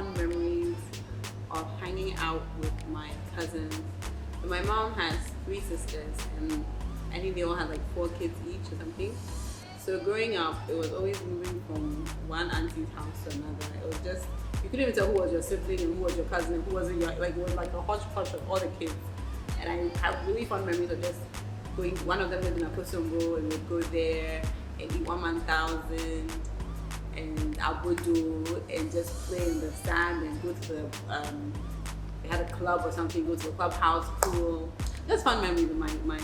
fond memories of hanging out with my cousins. So my mom has 3 sisters, and I think they all had like 4 kids each or something. So growing up, it was always moving from one auntie's house to another. It was just, you couldn't even tell who was your sibling and who was your cousin and who wasn't your, like it was like a hodgepodge of all the kids. And I have really fond memories of just going, one of them lived in a Kosombo, and we'd go there and eat 1,000 and Abudu and just play in the sand and go to the, they had a club or something, go to the clubhouse, pool. That's fun memories with my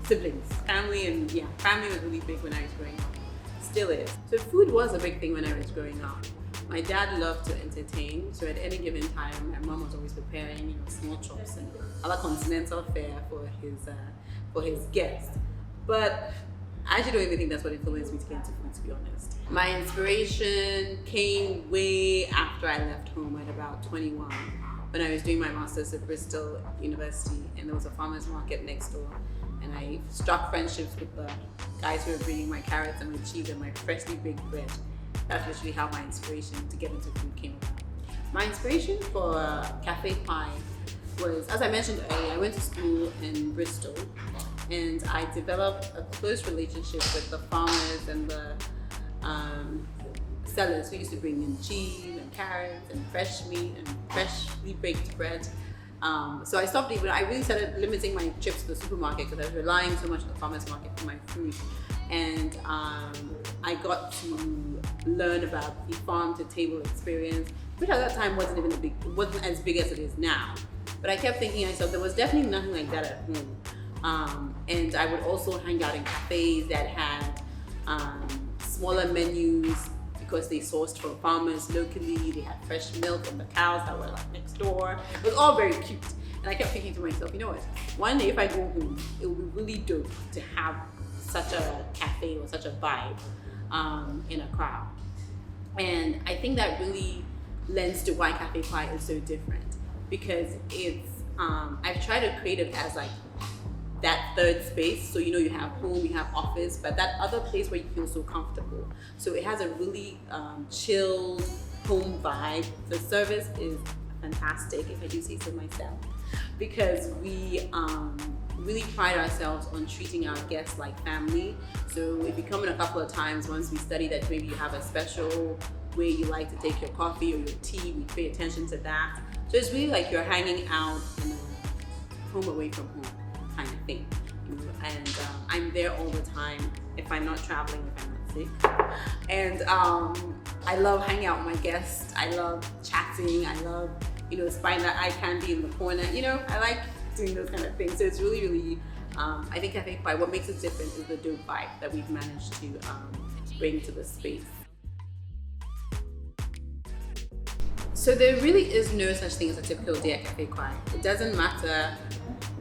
siblings. Family was really big when I was growing up. Still is. So food was a big thing when I was growing up. My dad loved to entertain, so at any given time, my mom was always preparing, small chops and other continental fare for his guests. But I actually don't even think that's what influenced me to get into food, to be honest. My inspiration came way after I left home at about 21, when I was doing my master's at Bristol University, and there was a farmer's market next door. And I struck friendships with the guys who were bringing my carrots and my cheese and my freshly baked bread. That's literally how my inspiration to get into food came about. My inspiration for Cafe Kwae was, as I mentioned earlier, I went to school in Bristol, and I developed a close relationship with the farmers and the sellers who used to bring in cheese and carrots and fresh meat and freshly baked bread. So I stopped even, I really started limiting my trips to the supermarket because I was relying so much on the farmer's market for my food. And I got to learn about the farm to table experience, which at that time wasn't as big as it is now. But I kept thinking to myself, there was definitely nothing like that at home. And I would also hang out in cafes that had smaller menus because they sourced from farmers locally. They had fresh milk from the cows that were like next door. It was all very cute. And I kept thinking to myself, you know what? One day if I go home, it would be really dope to have such a cafe or such a vibe in a crowd. And I think that really lends to why Cafe Kwae is so different, because it's I've tried to create it as like that third space. So you have home, you have office, but that other place where you feel so comfortable. So it has a really chilled home vibe. The service is fantastic, if I do say so myself, because we really pride ourselves on treating our guests like family. So if you come in a couple of times, once we study that maybe you have a special way you like to take your coffee or your tea, we pay attention to that. So it's really like you're hanging out in a home away from home kind of thing. And I'm there all the time if I'm not traveling, if I'm not sick. And I love hanging out with my guests. I love chatting. I love, spying that eye candy in the corner. I like doing those kind of things. So it's really, really, I think Cafe Kwae, what makes it different is the dope vibe that we've managed to bring to the space. So there really is no such thing as a typical day at Cafe Kwae. It doesn't matter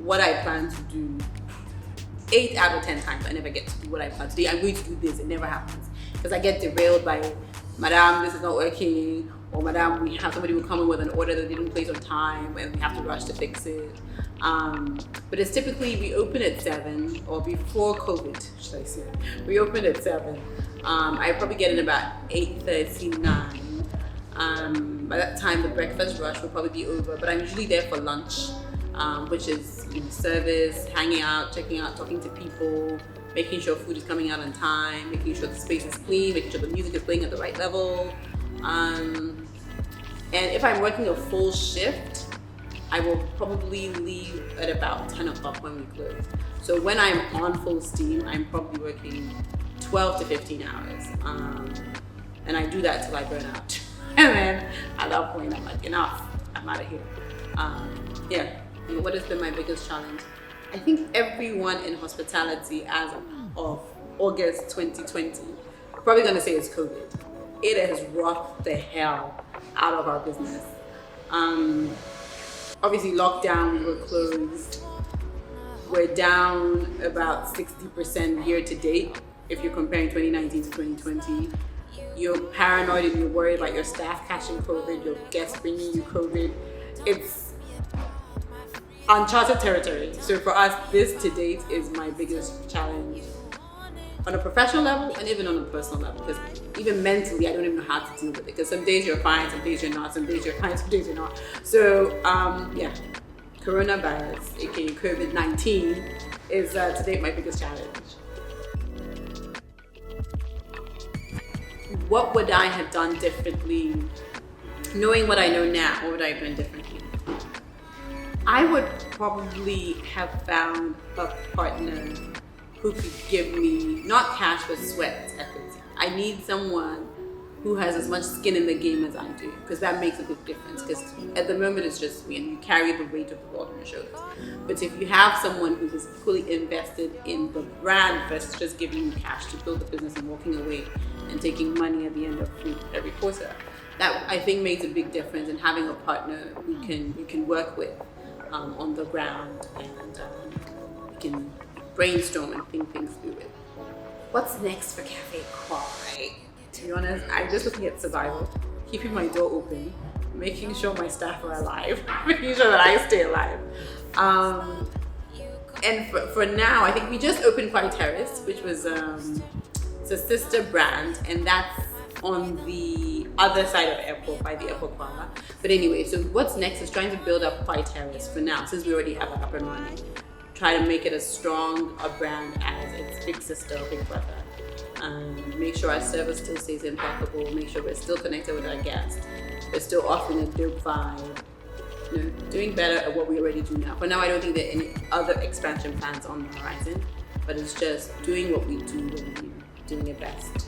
what I plan to do. 8 out of 10 times I never get to do what I plan to do. I'm going to do this, it never happens. Because I get derailed by, Madam, this is not working, or Madam, we have somebody who come in with an order that they didn't place on time and we have to rush to fix it. But it's typically, we open at 7, or before COVID, should I say. We open at 7. I probably get in about 8:30, 9. By that time, the breakfast rush will probably be over, but I'm usually there for lunch, which is service, hanging out, checking out, talking to people, making sure food is coming out on time, making sure the space is clean, making sure the music is playing at the right level. And if I'm working a full shift, I will probably leave at about 10 o'clock when we close. So when I'm on full steam, I'm probably working 12 to 15 hours. And I do that till I burn out. And then at that point, I'm like, enough, I'm out of here. What has been my biggest challenge? I think everyone in hospitality as of August 2020, probably gonna say it's COVID. It has rocked the hell out of our business. Obviously lockdown, we were closed. We're down about 60% year to date if you're comparing 2019 to 2020. You're paranoid and you're worried about your staff catching COVID, your guests bringing you COVID. It's uncharted territory. So for us, this to date is my biggest challenge. on a professional level and even on a personal level, because even mentally I don't even know how to deal with it, because some days you're fine, some days you're not, some days you're fine, some days you're not. So yeah, coronavirus, aka COVID-19, is to date my biggest challenge. What would I have done differently? Knowing what I know now, what would I have done differently? I would probably have found a partner who could give me, not cash, but sweat equity. I need someone who has as much skin in the game as I do, because that makes a big difference. Because at the moment it's just me, and you carry the weight of the world on your shoulders. But if you have someone who is fully invested in the brand versus just giving you cash to build the business and walking away and taking money at the end of every quarter, that I think makes a big difference in having a partner who you can work with on the ground, and you can brainstorm and think things through it. What's next for Cafe Kwae? To be honest, I'm just looking at survival, keeping my door open, making sure my staff are alive, making sure that I stay alive. And for now, I think we just opened Kwae Terrace, which was it's a sister brand, and that's on the other side of airport, by the airport Kwae. But anyway, so what's next is trying to build up Kwae Terrace for now, since we already have it up and running. Try to make it as strong a brand as its big sister or big brother. Make sure our service still stays impeccable, make sure we're still connected with our guests, we're still offering a dope vibe, doing better at what we already do now. For now, I don't think there are any other expansion plans on the horizon, but it's just doing what we do and doing it best.